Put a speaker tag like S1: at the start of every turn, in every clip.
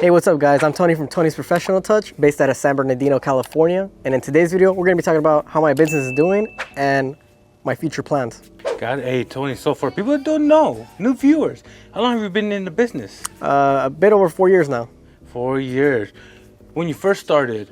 S1: Hey, what's up guys? I'm Tony from Tony's Professional Touch, based out of San Bernardino, California. And in today's video, we're gonna be talking about how my business is doing and my future plans.
S2: God, hey Tony, so for people that don't know, new viewers, how long have you been in the business?
S1: A bit over 4 years now.
S2: 4 years. When you first started,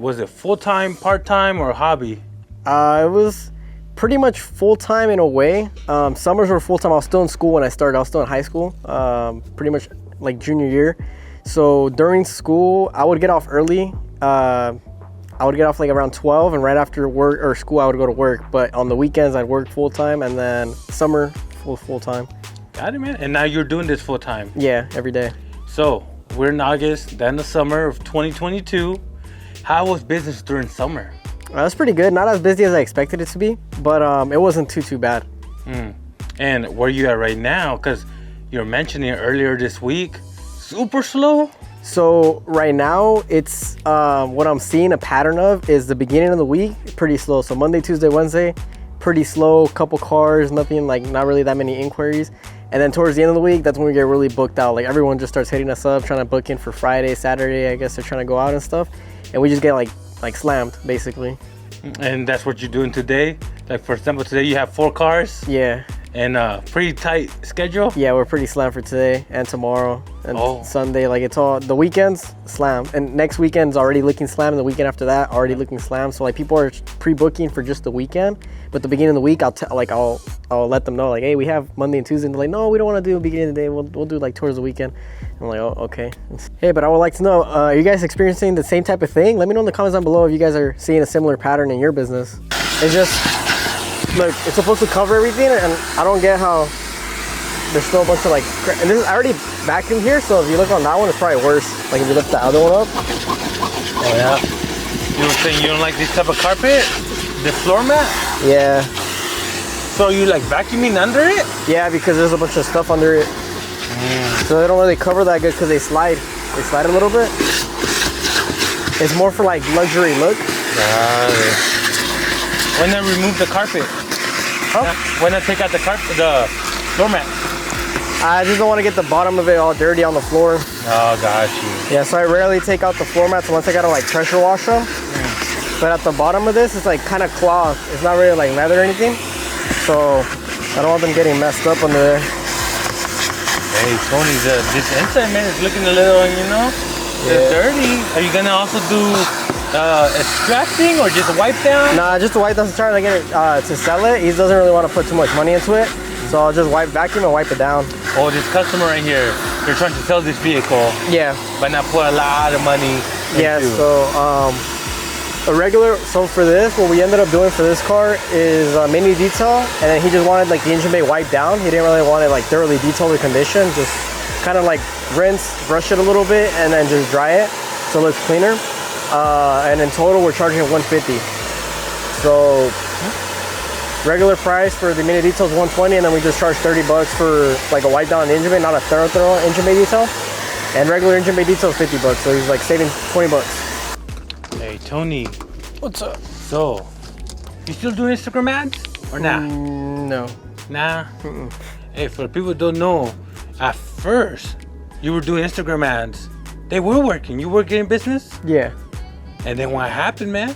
S2: was it full-time, part-time, or a hobby?
S1: It was pretty much full-time in a way. Summers were full-time. I was still in school when I started. I was still in high school, pretty much like junior year. So during school, I would get off early. I would get off like around 12, and right after work or school, I would go to work. But on the weekends, I'd work full-time, and then summer, full-time.
S2: Got it, man. And now you're doing this full-time?
S1: Yeah, every day.
S2: So we're in August, then the summer of 2022. How was business during summer?
S1: That's pretty good. Not as busy as I expected it to be, but it wasn't too bad.
S2: And where you at right now? Because you were mentioning earlier this week, super slow.
S1: So right now, it's what I'm seeing a pattern of is the beginning of the week pretty slow. So Monday, Tuesday, Wednesday, pretty slow. Couple cars, nothing, like not really that many inquiries. And then towards the end of the week, that's when we get really booked out. Like everyone just starts hitting us up, trying to book in for Friday, Saturday. I guess they're trying to go out and stuff, and we just get like slammed basically.
S2: And that's what you're doing today. Like for example, today you have 4 cars.
S1: Yeah.
S2: And pretty tight schedule.
S1: Yeah, we're pretty slammed for today and tomorrow and Sunday. Like it's all the weekends slammed, and next weekend's already looking slammed, and the weekend after that already looking slammed. So like people are pre-booking for just the weekend, but the beginning of the week I'll let them know like, hey, we have Monday and Tuesday, and they're like, no, we don't want to do the beginning of the day. We'll do like towards the weekend. I'm like, oh, okay. Hey, but I would like to know, are you guys experiencing the same type of thing? Let me know in the comments down below if you guys are seeing a similar pattern in your business. It's just, look, it's supposed to cover everything, and I don't get how there's still a bunch of like, and this is, I already vacuumed here, so if you look on that one, it's probably worse. Like if you lift the other one up.
S2: Oh yeah. You were saying you don't like this type of carpet? The floor mat?
S1: Yeah.
S2: So you like vacuuming under it?
S1: Yeah, because there's a bunch of stuff under it. So they don't really cover that good because they slide. They slide a little bit. It's more for like luxury look.
S2: When I remove the carpet? Huh? When I take out the floor mat?
S1: I just don't want to get the bottom of it all dirty on the floor.
S2: Oh, got you.
S1: Yeah, so I rarely take out the floor mats unless I gotta like pressure wash them. But at the bottom of this, it's like kind of cloth. It's not really like leather or anything. So I don't want them getting messed up under there.
S2: Hey, Tony, this inside man is looking a little, dirty. Are you gonna also do extracting or just wipe down?
S1: Nah, just to wipe down. Trying to get it to sell it. He doesn't really want to put too much money into it, so I'll just vacuum and wipe it down.
S2: Oh, this customer right here, you're trying to sell this vehicle.
S1: Yeah.
S2: But not put a lot of money into.
S1: Yeah. So so for this, what we ended up doing for this car is mini detail, and then he just wanted like the engine bay wiped down. He didn't really want it like thoroughly detailed or conditioned. Just kind of like rinse, brush it a little bit, and then just dry it so it looks cleaner. And in total, we're charging $150. So regular price for the mini detail is $120, and then we just charge $30 for like a wipe down on the engine bay, not a thorough engine bay detail. And regular engine bay detail is $50, so he's like saving $20.
S2: Hey Tony,
S1: what's up?
S2: So, you still doing Instagram ads or nah?
S1: No.
S2: Nah? Hey, for people who don't know, at first, you were doing Instagram ads. They were working. You were getting business?
S1: Yeah.
S2: And then what happened, man?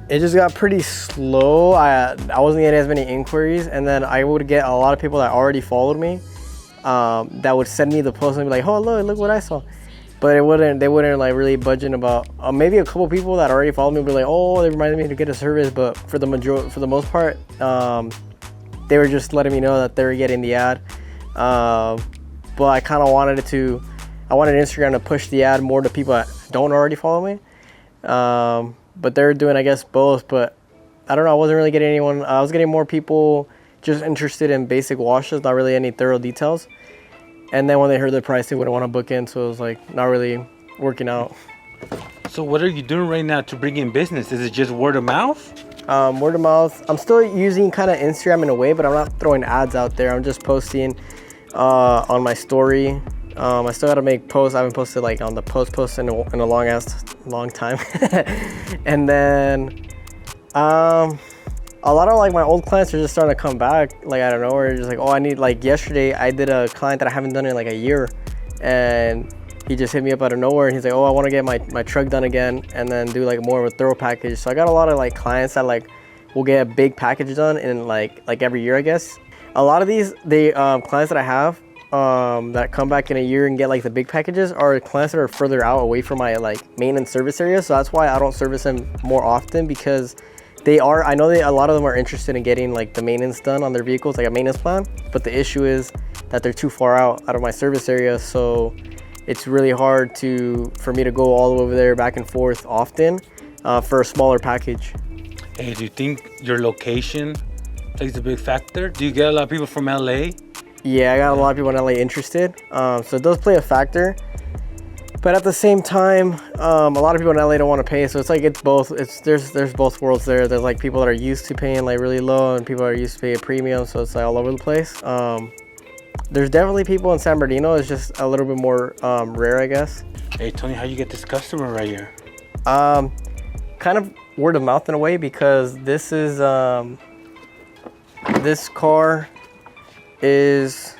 S1: It just got pretty slow. I wasn't getting as many inquiries, and then I would get a lot of people that already followed me that would send me the post and be like, oh, look what I saw. But they wouldn't like really budging about. Maybe a couple people that already followed me would be like, oh, they reminded me to get a service. But for the most part, they were just letting me know that they were getting the ad. But I kind of wanted Instagram to push the ad more to people that don't already follow me. But they're doing, I guess, both. But I don't know. I wasn't really getting anyone. I was getting more people just interested in basic washes, not really any thorough details. And then when they heard the price, they wouldn't want to book in, so it was like not really working out.
S2: So what are you doing right now to bring in business? Is it just word of mouth?
S1: Word of mouth. I'm still using kind of Instagram in a way, but I'm not throwing ads out there. I'm just posting on my story. I still got to make posts. I haven't posted like on the post in a long time. And then a lot of like my old clients are just starting to come back like out of nowhere. Just like, oh, I need, like yesterday I did a client that I haven't done in like a year, and he just hit me up out of nowhere, and he's like, oh, I want to get my truck done again, and then do like more of a thorough package. So I got a lot of like clients that like will get a big package done in like every year, I guess. A lot of these clients that I have that come back in a year and get like the big packages are clients that are further out away from my like maintenance service area. So that's why I don't service them more often, because I know a lot of them are interested in getting like the maintenance done on their vehicles, like a maintenance plan. But the issue is that they're too far out of my service area. So it's really hard for me to go all over there back and forth often for a smaller package.
S2: Hey, do you think your location plays a big factor? Do you get a lot of people from LA?
S1: Yeah, I got a lot of people in LA interested. So it does play a factor. But at the same time, a lot of people in LA don't want to pay. So it's like it's both. There's both worlds there. There's like people that are used to paying like really low, and people that are used to pay a premium. So it's like all over the place. There's definitely people in San Bernardino. It's just a little bit more rare, I guess.
S2: Hey, Tony, how you get this customer right here?
S1: Kind of word of mouth in a way, because this is this car is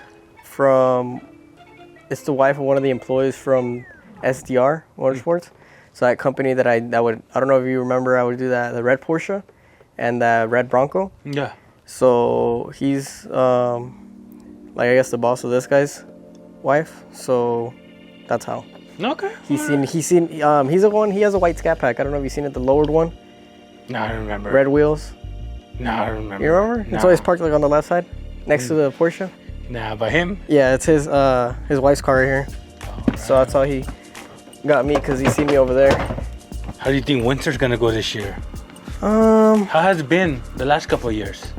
S1: it's the wife of one of the employees from SDR Motorsports. So that company that I don't know if you remember, I would do the red Porsche and the red Bronco.
S2: Yeah. So
S1: he's like, I guess the boss of this guy's wife. So that's how.
S2: Okay.
S1: He's the one. He has a white Scat Pack. I don't know if you've seen it, the lowered one.
S2: No, I don't remember.
S1: Red wheels.
S2: No, I don't remember.
S1: You remember? Nah. It's always parked like on the left side, next to the Porsche.
S2: Nah, but him?
S1: Yeah, it's his wife's car right here. Right. So that's how he got me, because he seen me over there.
S2: How do you think winter's gonna go this year? How has it been the last couple of years?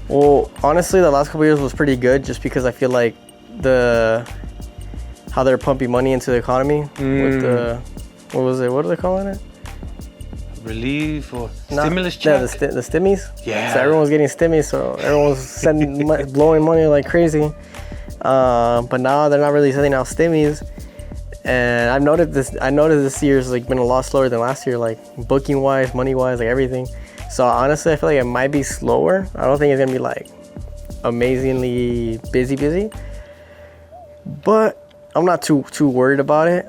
S1: Well, honestly, the last couple of years was pretty good, just because I feel like how they're pumping money into the economy with the, what are they calling it?
S2: Relief or stimulus check?
S1: Yeah, the stimmies.
S2: Yeah.
S1: So everyone's getting stimmies, so everyone's blowing money like crazy. But now they're not really sending out stimmies. And I noticed this year's like been a lot slower than last year, like booking wise, money wise, like everything. So honestly, I feel like it might be slower. I don't think it's gonna be like amazingly busy. But I'm not too worried about it.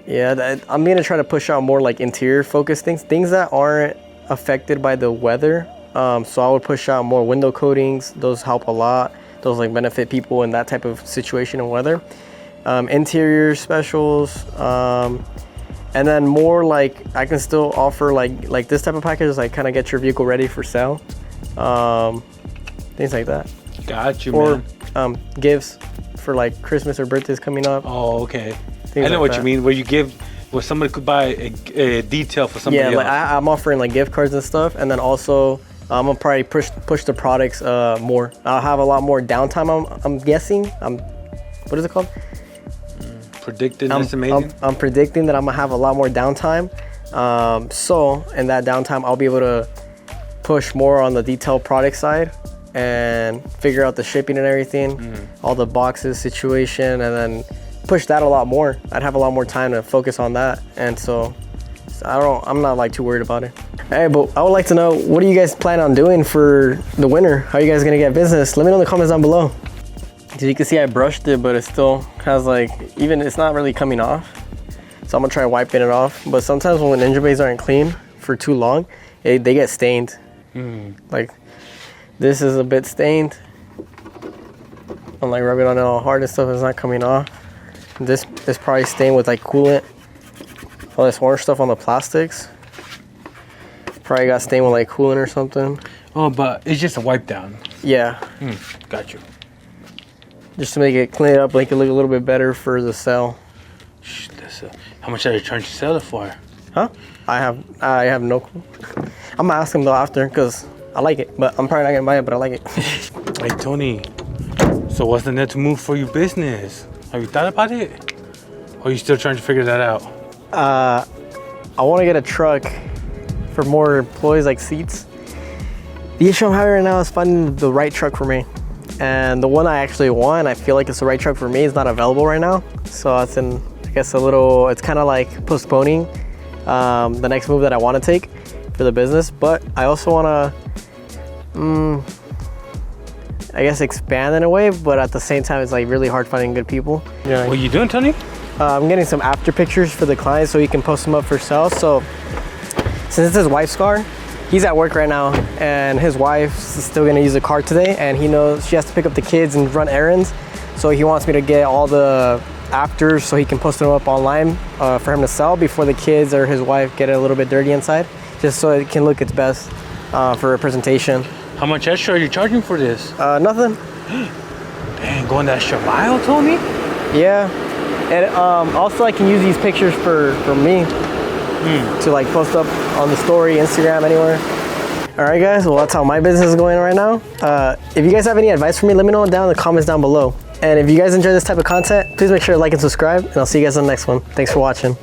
S1: Yeah, I'm gonna try to push out more like interior focused things that aren't affected by the weather. So I would push out more window coatings. Those help a lot. Those like benefit people in that type of situation and weather. Interior specials, and then more like I can still offer like this type of packages, like kind of get your vehicle ready for sale, things like that.
S2: Got you, man.
S1: Or gifts for like Christmas or birthdays coming up.
S2: Oh, okay. I know what you mean. Where somebody could buy a detail for somebody else.
S1: Yeah, like I'm offering like gift cards and stuff, and then also I'm gonna probably push the products more. I'll have a lot more downtime. I'm guessing. What is it called?
S2: Predicting. That's amazing.
S1: I'm predicting that I'm gonna have a lot more downtime. So in that downtime, I'll be able to push more on the detailed product side and figure out the shipping and everything, all the boxes situation, and then push that a lot more. I'd have a lot more time to focus on that, and so I'm not like too worried about it. Hey, but I would like to know, what do you guys plan on doing for the winter? How are you guys gonna get business? Let me know in the comments down below. As you can see, I brushed it, but it still has like, it's not really coming off. So I'm gonna try wiping it off. But sometimes when engine bays aren't clean for too long, they get stained. Like this is a bit stained. I'm like rubbing on it all hard and stuff, it's not coming off. This is probably stained with like coolant. All this orange stuff on the plastics probably got stained with like coolant or something.
S2: Oh, but it's just a wipe down.
S1: Yeah.
S2: Got you.
S1: Just to make it clean it up, make it look a little bit better for the sale.
S2: How much are they trying to sell it for?
S1: Huh? I have no clue. I'm gonna ask him though after, because I like it, but I'm probably not gonna buy it, but I like it.
S2: Hey Tony, so what's the next move for your business? Have you thought about it? Or are you still trying to figure that out?
S1: I want to get a truck for more employees, like seats. The issue I'm having right now is finding the right truck for me. And the one I actually want, I feel like it's the right truck for me, is not available right now. So it's it's kind of like postponing the next move that I want to take for the business. But I also want to, I guess, expand in a way, but at the same time, it's like really hard finding good people.
S2: What are you doing, Tony?
S1: I'm getting some after pictures for the client so he can post them up for sale. So since it's his wife's car, he's at work right now, and his wife's still gonna use the car today, and he knows she has to pick up the kids and run errands. So he wants me to get all the afters so he can post them up online for him to sell before the kids or his wife get it a little bit dirty inside, just so it can look its best for a presentation.
S2: How much extra are you charging for this?
S1: Nothing.
S2: Dang, going that extra mile, Tony?
S1: Yeah, and also I can use these pictures for me to like post up on the story, Instagram, anywhere. All right, guys, well, that's how my business is going right now. If you guys have any advice for me, let me know down in the comments down below. And if you guys enjoy this type of content, please make sure to like and subscribe, and I'll see you guys on the next one. Thanks for watching.